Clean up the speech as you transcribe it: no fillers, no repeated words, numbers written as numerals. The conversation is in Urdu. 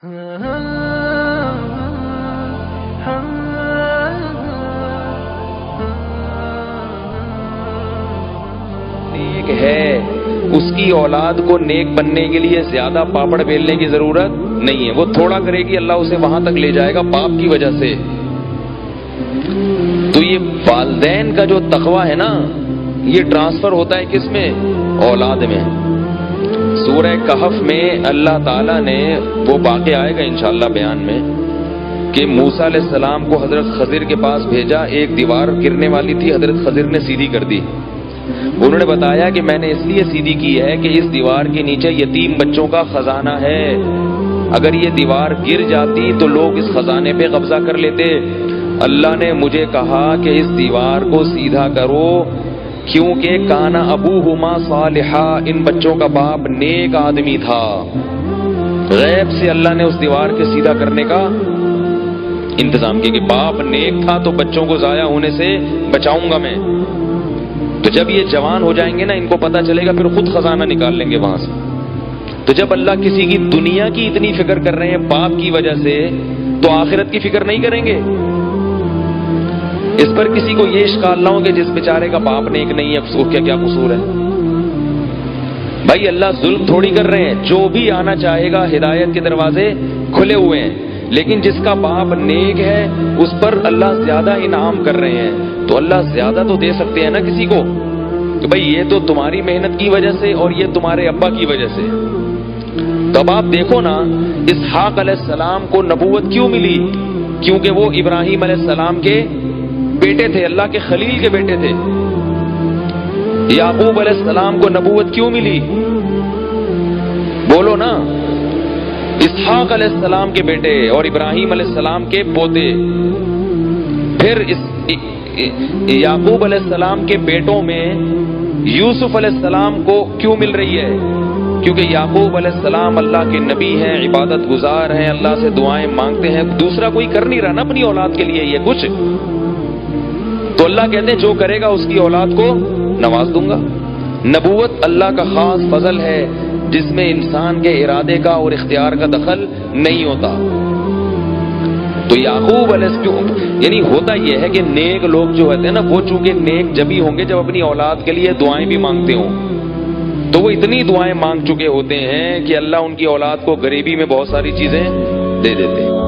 نیک ہے اس کی اولاد کو نیک بننے کے لیے زیادہ پاپڑ بیلنے کی ضرورت نہیں ہے. وہ تھوڑا کرے گی اللہ اسے وہاں تک لے جائے گا باپ کی وجہ سے. تو یہ والدین کا جو تقوی ہے نا یہ ٹرانسفر ہوتا ہے کس میں؟ اولاد میں. سورہ کہف میں اللہ تعالیٰ نے وہ واقعہ آئے گا انشاءاللہ بیان میں کہ موسیٰ علیہ السلام کو حضرت خضر کے پاس بھیجا. ایک دیوار گرنے والی تھی, حضرت خضر نے سیدھی کر دی. انہوں نے بتایا کہ میں نے اس لیے سیدھی کی ہے کہ اس دیوار کے نیچے یتیم بچوں کا خزانہ ہے. اگر یہ دیوار گر جاتی تو لوگ اس خزانے پہ قبضہ کر لیتے. اللہ نے مجھے کہا کہ اس دیوار کو سیدھا کرو کیونکہ کانا ابوہما صالحا, ان بچوں کا باپ نیک آدمی تھا. غیب سے اللہ نے اس دیوار کے سیدھا کرنے کا انتظام کیا کہ باپ نیک تھا تو بچوں کو ضائع ہونے سے بچاؤں گا میں. تو جب یہ جوان ہو جائیں گے نا ان کو پتہ چلے گا, پھر خود خزانہ نکال لیں گے وہاں سے. تو جب اللہ کسی کی دنیا کی اتنی فکر کر رہے ہیں باپ کی وجہ سے تو آخرت کی فکر نہیں کریں گے؟ اس پر کسی کو یہ اشکال نہ ہو کہ جس بیچارے کا باپ نیک نہیں ہے اس کو کیا قصور ہے. بھائی اللہ ظلم تھوڑی کر رہے ہیں, جو بھی آنا چاہے گا ہدایت کے دروازے کھلے ہوئے ہیں. لیکن جس کا باپ نیک ہے اس پر اللہ زیادہ انعام کر رہے ہیں. تو اللہ زیادہ تو دے سکتے ہیں نا کسی کو کہ بھائی یہ تو تمہاری محنت کی وجہ سے اور یہ تمہارے ابا کی وجہ سے. تو اب آپ دیکھو نا اسحاق علیہ السلام کو نبوت کیوں ملی؟ کیونکہ وہ ابراہیم علیہ السلام کے بیٹے تھے, اللہ کے خلیل کے بیٹے تھے. یعقوب علیہ السلام کو نبوت کیوں ملی؟ بولو نا. اسحاق علیہ السلام کے بیٹے اور ابراہیم علیہ السلام کے پوتے. پھر یعقوب علیہ السلام کے بیٹوں میں یوسف علیہ السلام کو کیوں مل رہی ہے؟ کیونکہ یعقوب علیہ السلام اللہ کے نبی ہیں, عبادت گزار ہیں, اللہ سے دعائیں مانگتے ہیں. دوسرا کوئی کر نہیں رہا نا اپنی اولاد کے لیے یہ کچھ. تو اللہ کہتے ہیں جو کرے گا اس کی اولاد کو نواز دوں گا. نبوت اللہ کا خاص فضل ہے جس میں انسان کے ارادے کا اور اختیار کا دخل نہیں ہوتا. تو یعقوب علیہ السلام یعنی ہوتا یہ ہے کہ نیک لوگ جو ہوتے ہیں نا وہ چونکہ نیک جبھی ہوں گے جب اپنی اولاد کے لیے دعائیں بھی مانگتے ہوں. تو وہ اتنی دعائیں مانگ چکے ہوتے ہیں کہ اللہ ان کی اولاد کو غریبی میں بہت ساری چیزیں دے دیتے ہیں.